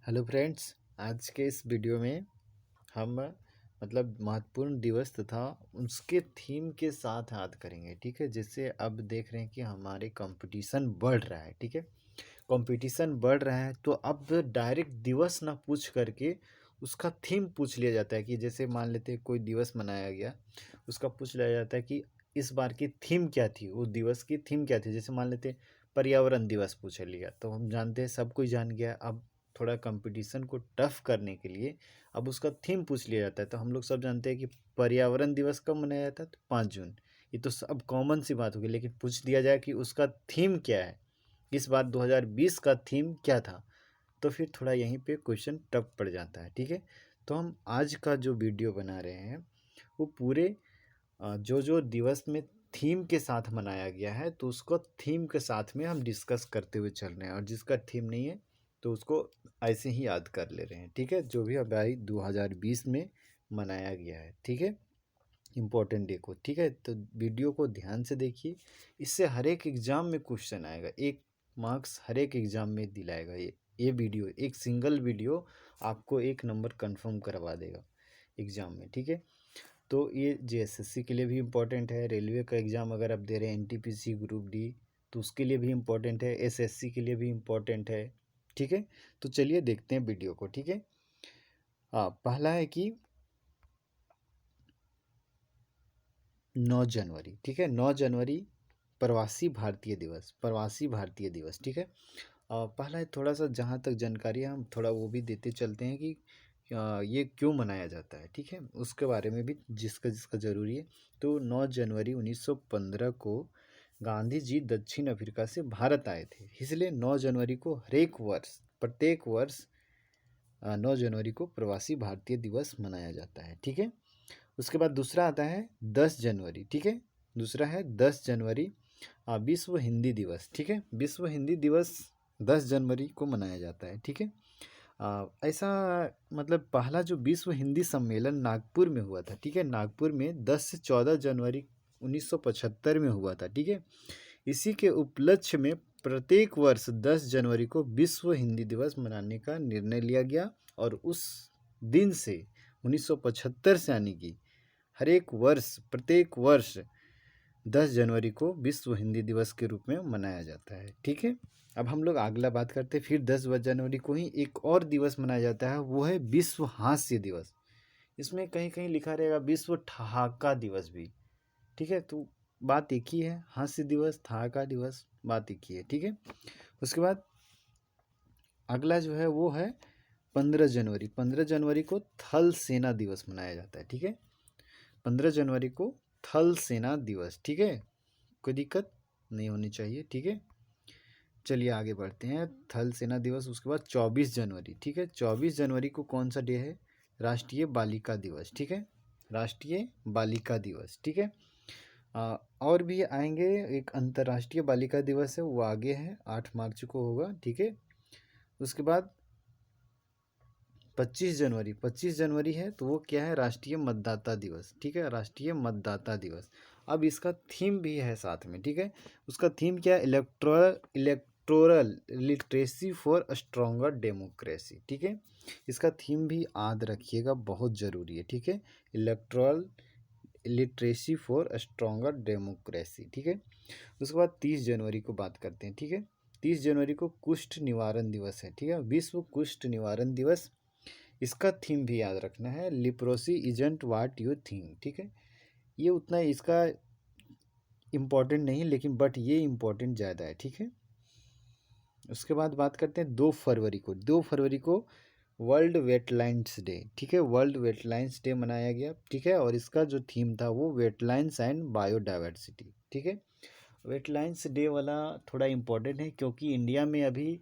Hello friends. आज के इस वीडियो में हम महत्वपूर्ण दिवस तथा उसके थीम के साथ याद करेंगे। ठीक है, जिससे अब देख रहे हैं कि हमारे कंपटीशन बढ़ रहा है। ठीक है, कंपटीशन बढ़ रहा है तो अब डायरेक्ट दिवस ना पूछ करके उसका थीम पूछ लिया जाता है। कि जैसे मान लेते हैं कोई दिवस मनाया गया, उसका पूछ लिया जाता है कि इस बार की थीम क्या थी, वो दिवस की थीम क्या थी। जैसे मान लेते हैं पर्यावरण दिवस पूछ लिया, तो हम जानते हैं, सब कोई जान गया। अब थोड़ा कंपटीशन को टफ करने के लिए अब उसका थीम पूछ लिया जाता है। तो हम लोग सब जानते हैं कि पर्यावरण दिवस कब मनाया जाता है, तो 5 जून। ये तो सब कॉमन सी बात होगी, लेकिन पूछ दिया जाए कि उसका थीम क्या है, इस बार 2020 का थीम क्या था, तो फिर थोड़ा यहीं पे क्वेश्चन टफ पड़ जाता है। ठीक है, तो हम आज का जो वीडियो बना रहे हैं वो पूरे जो जो दिवस में थीम के साथ मनाया गया है, तो उसको थीम के साथ में हम डिस्कस करते हुए चल रहे हैं। और जिसका थीम नहीं है तो उसको ऐसे ही याद कर ले रहे हैं। ठीक है, जो भी अभी 2020 में मनाया गया है। ठीक है, इम्पोर्टेंट डे को। ठीक है, तो वीडियो को ध्यान से देखिए। इससे हर एक एग्ज़ाम में क्वेश्चन आएगा, 1 मार्क्स हर एक एग्ज़ाम में दिलाएगा। ये वीडियो, एक सिंगल वीडियो आपको 1 नंबर कंफर्म करवा देगा एग्ज़ाम में। ठीक है, तो ये जेएसएससी के लिए भी इम्पोर्टेंट है। रेलवे का एग्ज़ाम अगर आप दे रहे हैं, एनटीपीसी ग्रुप डी, तो उसके लिए भी इम्पोर्टेंट है। एसएससी के लिए भी इम्पोर्टेंट है। ठीक है, तो चलिए देखते हैं वीडियो को। ठीक है, हाँ, पहला है कि 9 जनवरी। ठीक है, 9 जनवरी प्रवासी भारतीय दिवस, प्रवासी भारतीय दिवस। ठीक है, पहला है, थोड़ा सा जहाँ तक जानकारी है हम थोड़ा वो भी देते चलते हैं कि ये क्यों मनाया जाता है। ठीक है, उसके बारे में भी जिसका जिसका ज़रूरी है। तो 9 जनवरी 1915 को गांधी जी दक्षिण अफ्रीका से भारत आए थे। इसलिए 9 जनवरी को हर एक वर्ष, प्रत्येक वर्ष 9 जनवरी को प्रवासी भारतीय दिवस मनाया जाता है। ठीक है, उसके बाद दूसरा आता है 10 जनवरी। ठीक है, दूसरा है 10 जनवरी विश्व हिंदी दिवस। ठीक है, विश्व हिंदी दिवस 10 जनवरी को मनाया जाता है। ठीक है, ऐसा पहला जो विश्व हिंदी सम्मेलन नागपुर में हुआ था। ठीक है, नागपुर में 10 से 14 जनवरी 1975 में हुआ था। ठीक है, इसी के उपलक्ष्य में प्रत्येक वर्ष 10 जनवरी को विश्व हिंदी दिवस मनाने का निर्णय लिया गया। और उस दिन से 1975 से यानी कि हर एक वर्ष, प्रत्येक वर्ष 10 जनवरी को विश्व हिंदी दिवस के रूप में मनाया जाता है। ठीक है, अब हम लोग अगला बात करते हैं। फिर 10 जनवरी को ही एक और दिवस मनाया जाता है, वो है विश्व हास्य दिवस। इसमें कहीं कहीं लिखा रहेगा विश्व ठहाका दिवस भी। ठीक है, तो बात एक ही है, हास्य दिवस, ठहाका दिवस, बात एक ही है। ठीक है, उसके बाद अगला जो है वो है 15 जनवरी। 15 जनवरी को थल सेना दिवस मनाया जाता है। ठीक है, 15 जनवरी को थल सेना दिवस। ठीक है, कोई दिक्कत नहीं होनी चाहिए। ठीक है, चलिए आगे बढ़ते हैं। थल सेना दिवस, उसके बाद 24 जनवरी। ठीक है, 24 जनवरी को कौन सा डे है, राष्ट्रीय बालिका दिवस। ठीक है, राष्ट्रीय बालिका दिवस। ठीक है, और भी आएंगे। एक अंतर्राष्ट्रीय बालिका दिवस है, वो आगे है, 8 मार्च को होगा। ठीक है, उसके बाद 25 जनवरी, 25 जनवरी है तो वो क्या है, राष्ट्रीय मतदाता दिवस। ठीक है, राष्ट्रीय मतदाता दिवस। अब इसका थीम भी है साथ में। ठीक है, उसका थीम क्या है, electoral literacy for stronger democracy. ठीक है, इसका थीम भी याद रखिएगा, बहुत ज़रूरी है। ठीक है, electoral literacy for stronger democracy. ठीक है, उसके बाद 30 जनवरी को बात करते हैं। ठीक है, 30 जनवरी को कुष्ठ निवारण दिवस है। ठीक है, विश्व कुष्ठ निवारण दिवस। इसका थीम भी याद रखना है, leprosy isn't what you think. ठीक है, ये उतना इसका इम्पोर्टेंट नहीं, लेकिन बट ये इम्पोर्टेंट ज़्यादा है। ठीक है, उसके बाद बात करते हैं 2 फरवरी को। 2 फरवरी को वर्ल्ड वेटलैंड्स डे। ठीक है, वर्ल्ड वेटलैंड्स डे मनाया गया। ठीक है, और इसका जो थीम था वो वेटलैंड्स एंड बायोडाइवर्सिटी। ठीक है, वेटलैंड्स डे वाला थोड़ा इम्पोर्टेंट है, क्योंकि इंडिया में अभी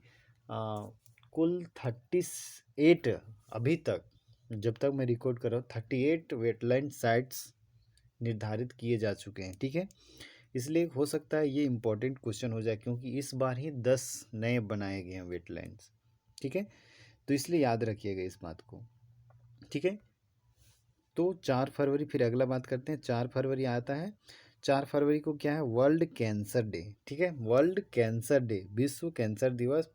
कुल 38, अभी तक जब तक मैं रिकॉर्ड कर रहा हूँ, 38 वेटलैंड साइट्स निर्धारित किए जा चुके हैं। ठीक है, इसलिए हो सकता है ये इम्पोर्टेंट क्वेश्चन हो जाए, क्योंकि इस बार ही 10 नए बनाए गए हैं वेटलैंड्स। ठीक है, तो इसलिए याद रखिएगा इस बात को। ठीक है, तो 4 फरवरी, फिर अगला बात करते हैं। 4 फरवरी आता है, 4 फरवरी को क्या है, वर्ल्ड कैंसर डे। ठीक है, वर्ल्ड कैंसर डे, विश्व कैंसर दिवस।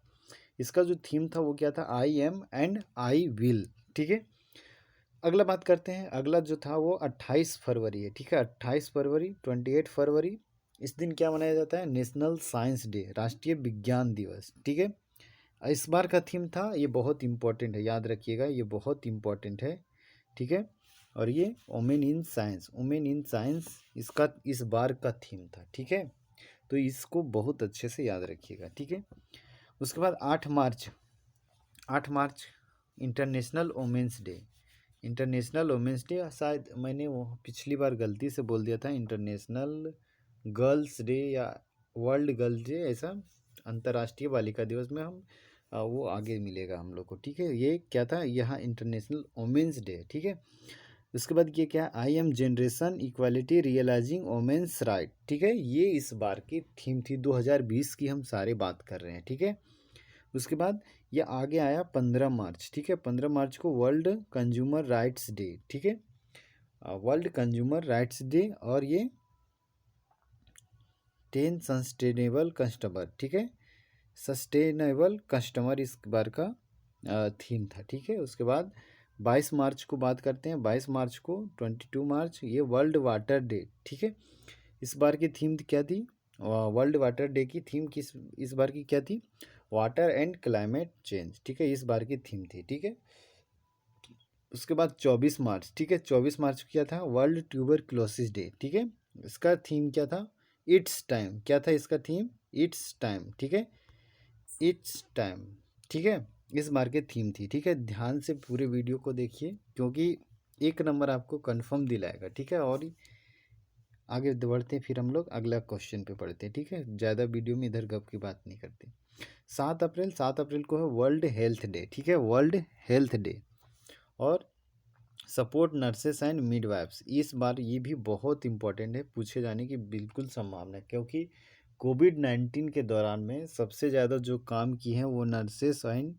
इसका जो थीम था वो क्या था, I am and I will, ठीक है। अगला बात करते हैं, अगला जो था वो 28 फरवरी है, ठीक है। 28 फरवरी, 28 फरवरी, इस दिन क्या मनाया जाता है, नेशनल साइंस डे, राष्ट्रीय विज्ञान दिवस, ठीक है। इस बार का थीम था, ये बहुत इंपॉर्टेंट है, याद रखिएगा, ये बहुत इंपॉर्टेंट है, ठीक है। और ये women in science, women in science इसका इस बार का थीम था, ठीक है। तो इसको बहुत अच्छे से याद रखिएगा, ठीक है। उसके बाद 8 March, 8 March international women's day, international women's day, शायद मैंने वो पिछली बार गलती से बोल दिया था इंटरनेशनल गर्ल्स डे या वर्ल्ड गर्ल्स डे, ऐसा अंतर्राष्ट्रीय बालिका दिवस में हम वो आगे मिलेगा हम लोग को, ठीक है। ये क्या था, यहाँ इंटरनेशनल वुमेंस डे, ठीक है। उसके बाद ये क्या, I am generation equality realising women's right, ठीक है। ये इस बार की थीम थी, 2020 की हम सारे बात कर रहे हैं, ठीक है। उसके बाद ये आगे आया 15 मार्च, ठीक है। 15 मार्च को वर्ल्ड कंज्यूमर राइट्स डे, ठीक है, वर्ल्ड कंज्यूमर राइट्स डे। और ये 10 सस्टेनेबल कस्टमर, ठीक है, सस्टेनेबल कस्टमर इस बार का थीम था, ठीक है। उसके बाद 22 मार्च को बात करते हैं, 22 मार्च को, 22 मार्च, ये वर्ल्ड वाटर डे, ठीक है। इस बार की थीम क्या थी, वर्ल्ड वाटर डे की थीम किस इस बार की क्या थी, वाटर एंड क्लाइमेट चेंज, ठीक है, इस बार की थीम थी, ठीक है। उसके बाद 24 मार्च, ठीक है, 24 मार्च को क्या था, वर्ल्ड ट्यूबरक्लोसिस डे, ठीक है। इसका थीम क्या था, इट्स टाइम, क्या था इसका थीम, इट्स टाइम, ठीक है, इट्स टाइम, ठीक है। इस बार के थीम थी, ठीक है। ध्यान से पूरे वीडियो को देखिए, क्योंकि 1 नंबर आपको कंफर्म दिलाएगा, ठीक है। और आगे बढ़ते हैं, फिर हम लोग अगला क्वेश्चन पे पढ़ते हैं, ठीक है। ज़्यादा वीडियो में इधर गप की बात नहीं करते। 7 अप्रैल, 7 अप्रैल को है वर्ल्ड हेल्थ डे, ठीक है, वर्ल्ड हेल्थ डे। और सपोर्ट नर्सेस एंड मिडवाइफ्स, इस बार ये भी बहुत इंपॉर्टेंट है, पूछे जाने की बिल्कुल संभावना है, क्योंकि कोविड-19 के दौरान में सबसे ज़्यादा जो काम किए हैं वो नर्सेस एंड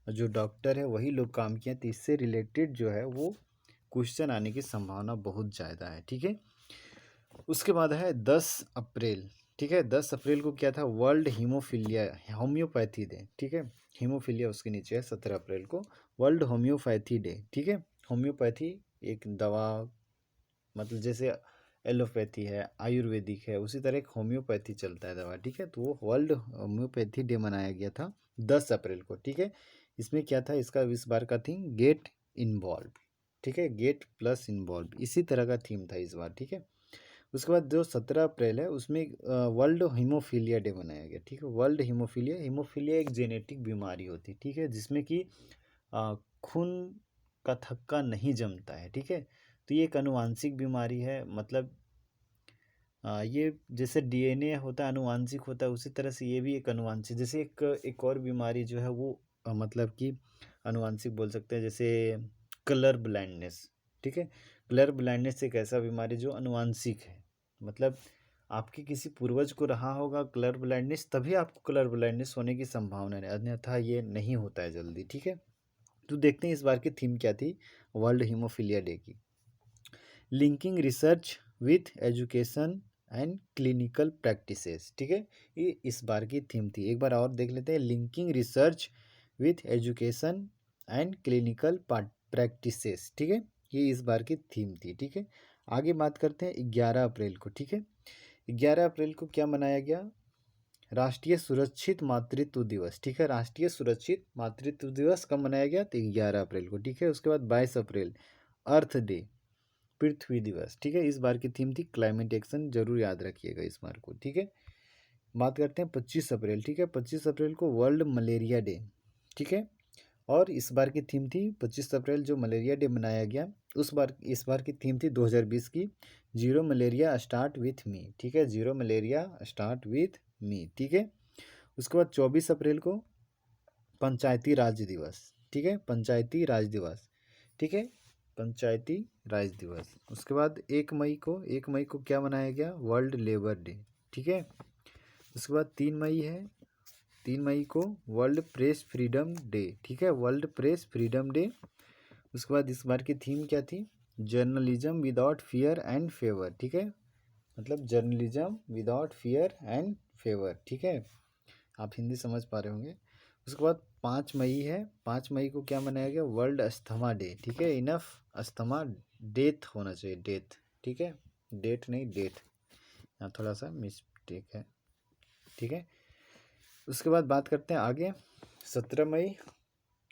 जो डॉक्टर है वही लोग काम किए हैं, तो इससे रिलेटेड जो है वो क्वेश्चन आने की संभावना बहुत ज़्यादा है, ठीक है। उसके बाद है 10 अप्रैल, ठीक है। 10 अप्रैल को क्या था, वर्ल्ड हीमोफीलिया होम्योपैथी डे, ठीक है। हीमोफीलिया उसके नीचे है, 17 अप्रैल को वर्ल्ड होम्योपैथी डे, ठीक है। होम्योपैथी एक दवा, मतलब जैसे एलोपैथी है, आयुर्वेदिक है, उसी तरह एक होम्योपैथी चलता है दवा, ठीक है। तो वो वर्ल्ड होम्योपैथी डे मनाया गया था 10 अप्रैल को, ठीक है। इसमें क्या था, इसका इस बार का थीम गेट इन्वॉल्व, ठीक है, गेट प्लस इन्वॉल्व, इसी तरह का थीम था इस बार, ठीक है। उसके बाद जो 17 अप्रैल है उसमें वर्ल्ड हीमोफीलिया डे मनाया गया, ठीक है। वर्ल्ड हीमोफीलिया, हीमोफीलिया एक जेनेटिक बीमारी होती है, ठीक है, जिसमें कि खून का थक्का नहीं जमता है, ठीक है। तो ये एक अनुवांशिक बीमारी है, मतलब ये जैसे डीएनए होता है अनुवांशिक होता है, उसी तरह से ये भी एक अनुवांशिक, जैसे एक और बीमारी जो है वो मतलब कि अनुवांशिक बोल सकते हैं, जैसे कलर ब्लाइंडनेस, ठीक है। कलर ब्लाइंडनेस एक ऐसा बीमारी जो अनुवांशिक है, मतलब आपके किसी पूर्वज को रहा होगा कलर ब्लाइंडनेस, तभी आपको कलर ब्लाइंडनेस होने की संभावना है, अन्यथा ये नहीं होता है जल्दी, ठीक है। तो देखते हैं इस बार की थीम क्या थी वर्ल्ड हीमोफीलिया डे की, linking research with education and clinical practices, ठीक है। ये इस बार की थीम थी, एक बार और देख लेते हैं, linking research with education and clinical practices, ठीक है, ये इस बार की थीम थी, ठीक है। आगे बात करते हैं 11 अप्रैल को, ठीक है। 11 अप्रैल को क्या मनाया गया, राष्ट्रीय सुरक्षित मातृत्व दिवस, ठीक है। राष्ट्रीय सुरक्षित मातृत्व दिवस कब मनाया गया, तो 11 अप्रैल को, ठीक है। उसके बाद 22 अप्रैल अर्थ डे, पृथ्वी दिवस, ठीक है। इस बार की थीम थी क्लाइमेट एक्शन, जरूर याद रखिएगा इस बार को, ठीक है। बात करते हैं 25 अप्रैल, ठीक है। 25 अप्रैल को वर्ल्ड मलेरिया डे, ठीक है। और इस बार की थीम थी 25 अप्रैल जो मलेरिया डे मनाया गया, इस बार की थीम थी 2020 की, zero malaria start with me, ठीक है, zero malaria start with me, ठीक है। उसके बाद 24 अप्रैल को पंचायती राज दिवस, ठीक है, पंचायती राज दिवस, ठीक है, पंचायती राज दिवस। उसके बाद 1 मई को क्या मनाया गया, वर्ल्ड लेबर डे, ठीक है। उसके बाद 3 मई है, 3 मई को वर्ल्ड प्रेस फ्रीडम डे, ठीक है, वर्ल्ड प्रेस फ्रीडम डे। उसके बाद इस बार की थीम क्या थी, journalism without fear and favour, ठीक है, मतलब journalism without fear and favour, ठीक है। आप हिंदी समझ पा रहे होंगे। उसके बाद 5 मई है, 5 मई को क्या मनाया गया, वर्ल्ड अस्थमा डे, ठीक है। इनफ अस्थमा डेथ होना चाहिए, डेथ, ठीक है, डेट नहीं डेथ, यहाँ थोड़ा सा मिस्टेक है, ठीक है। उसके बाद बात करते हैं आगे, 17 मई,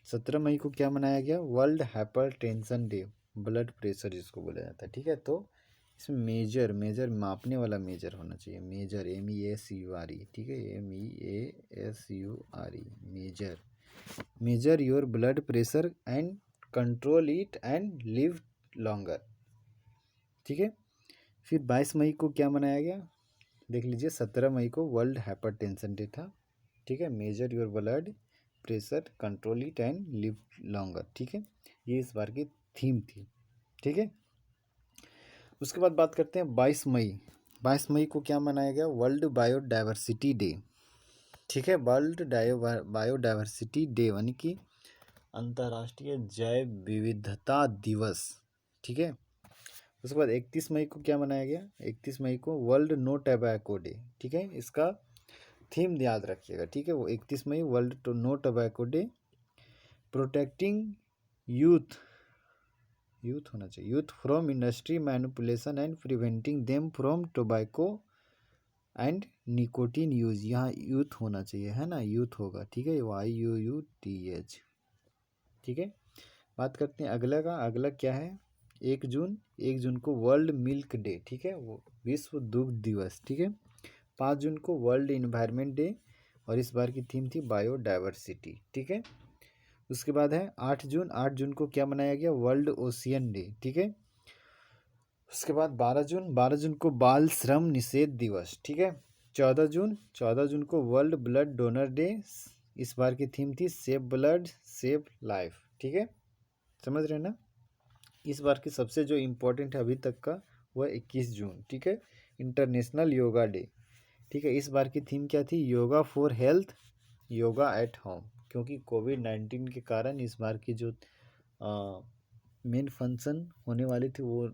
17 मई को क्या मनाया गया, world hyper tension day, blood pressure जिसको बोला जाता है, ठीक है। तो इसमें मेजर, मेजर मापने वाला मेजर होना चाहिए, मेजर, MEACURE, ठीक है, MEASURE, measure, measure your blood pressure and control it and live longer, ठीक है। फिर 22 मई को क्या मनाया गया, देख लीजिए, 17 मई को वर्ल्ड हाइपरटेंशन डे था, ठीक है, major your blood pressure, control it and live longer, ठीक है। ये इस बार की थीम थी, ठीक है। उसके बाद बात करते हैं 22 मई, 22 मई को क्या मनाया गया, वर्ल्ड बायोडाइवर्सिटी डे, ठीक है, वर्ल्ड बायोडाइवर्सिटी डे यानी कि अंतर्राष्ट्रीय जैव विविधता दिवस, ठीक है। उसके बाद 31 मई को क्या मनाया गया, 31 मई को वर्ल्ड नो टोबैको डे, ठीक है। इसका थीम याद रखिएगा, ठीक है, वो 31 मई world no tobacco day, protecting youth, youth होना चाहिए, youth from industry manipulation and preventing them from tobacco and nicotine use, यहाँ यूथ होना चाहिए, है ना, यूथ होगा, ठीक है, YUUTH, ठीक है। बात करते हैं अगला का, अगला क्या है, 1 जून, 1 जून को वर्ल्ड मिल्क डे, ठीक है, वो विश्व दुग्ध दिवस, ठीक है। 5 जून को वर्ल्ड इन्वायरमेंट डे, और इस बार की थीम थी बायोडाइवर्सिटी, ठीक है। उसके बाद है 8 जून, 8 जून को क्या मनाया गया, वर्ल्ड ओशियन डे, ठीक है। उसके बाद 12 जून, 12 जून को बाल श्रम निषेध दिवस, ठीक है। 14 जून, 14 जून को वर्ल्ड ब्लड डोनर डे, इस बार की थीम थी सेव ब्लड सेव लाइफ, ठीक है, समझ रहे हैं ना। इस बार की सबसे जो इम्पोर्टेंट है अभी तक का, वह 21 जून, ठीक है, इंटरनेशनल योगा डे, ठीक है। इस बार की थीम क्या थी, yoga for health, yoga at home, क्योंकि कोविड-19 के कारण इस बार की जो मेन फंक्शन होने वाली थी वो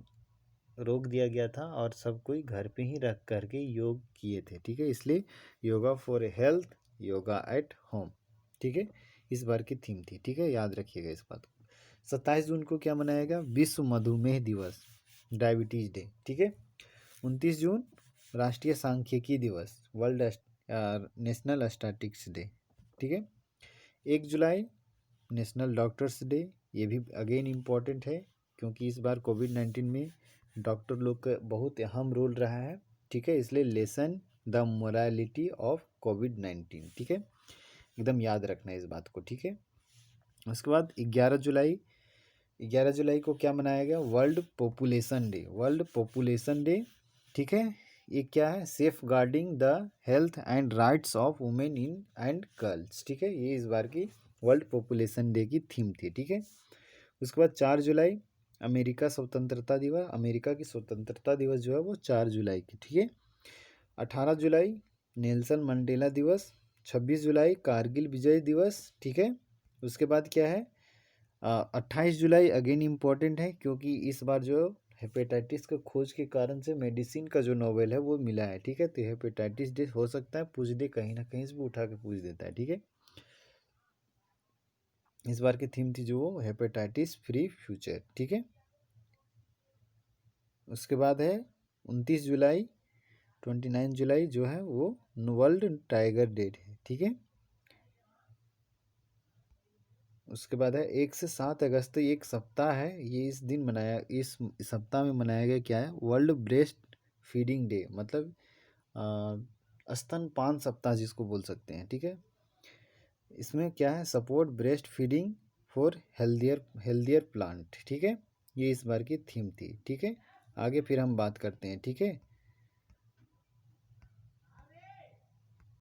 रोक दिया गया था, और सब कोई घर पे ही रख करके योग किए थे, ठीक है, इसलिए yoga for health, yoga at home, ठीक है, इस बार की थीम थी, ठीक है, याद रखिएगा इस बात को। 27 जून को क्या मनाया गया, विश्व मधुमेह दिवस, डायबिटीज डे, ठीक है। 29 जून राष्ट्रीय सांख्यिकी दिवस, वर्ल्ड नेशनल स्टैटिस्टिक्स डे, ठीक है। 1 जुलाई नेशनल डॉक्टर्स डे, ये भी अगेन इम्पॉर्टेंट है, क्योंकि इस बार कोविड-19 में डॉक्टर लोग का बहुत अहम रोल रहा है, ठीक है, इसलिए लेसन द मोरालिटी ऑफ कोविड-19, ठीक है, एकदम याद रखना है इस बात को, ठीक है। उसके बाद 11 जुलाई, 11 जुलाई को क्या मनाया गया, world population day, world population day, ठीक है। ये क्या है, safeguarding the health and rights of women in and girls, ठीक है, ये इस बार की वर्ल्ड पॉपुलेशन डे की थीम थी, ठीक है। उसके बाद 4 जुलाई अमेरिका स्वतंत्रता दिवस, अमेरिका की स्वतंत्रता दिवस जो है वो 4 जुलाई की, ठीक है। 18 जुलाई नेल्सन मंडेला दिवस, 26 जुलाई कारगिल विजय दिवस, ठीक है। उसके बाद क्या है, 28 जुलाई अगेन इम्पॉर्टेंट है, क्योंकि इस बार जो हेपेटाइटिस का खोज के कारण से मेडिसिन का जो नोवेल है वो मिला है, ठीक है। तो हेपेटाइटिस डे हो सकता है पूछ दे, कहीं ना कहीं से भी उठा के पूछ देता है, ठीक है। इस बार की थीम थी जो वो हेपेटाइटिस फ्री फ्यूचर, ठीक है। उसके बाद है 29 जुलाई, 29 जुलाई जो है वो वर्ल्ड टाइगर डे है, ठीक है। उसके बाद है 1 से 7 अगस्त, एक सप्ताह है, ये इस दिन मनाया, इस सप्ताह में मनाया गया क्या है, वर्ल्ड ब्रेस्ट फीडिंग डे, मतलब स्तनपान सप्ताह जिसको बोल सकते हैं, ठीक है। इसमें क्या है, support breast feeding for healthier healthier plant, ठीक है, ये इस बार की थीम थी, ठीक है। आगे फिर हम बात करते हैं, ठीक है।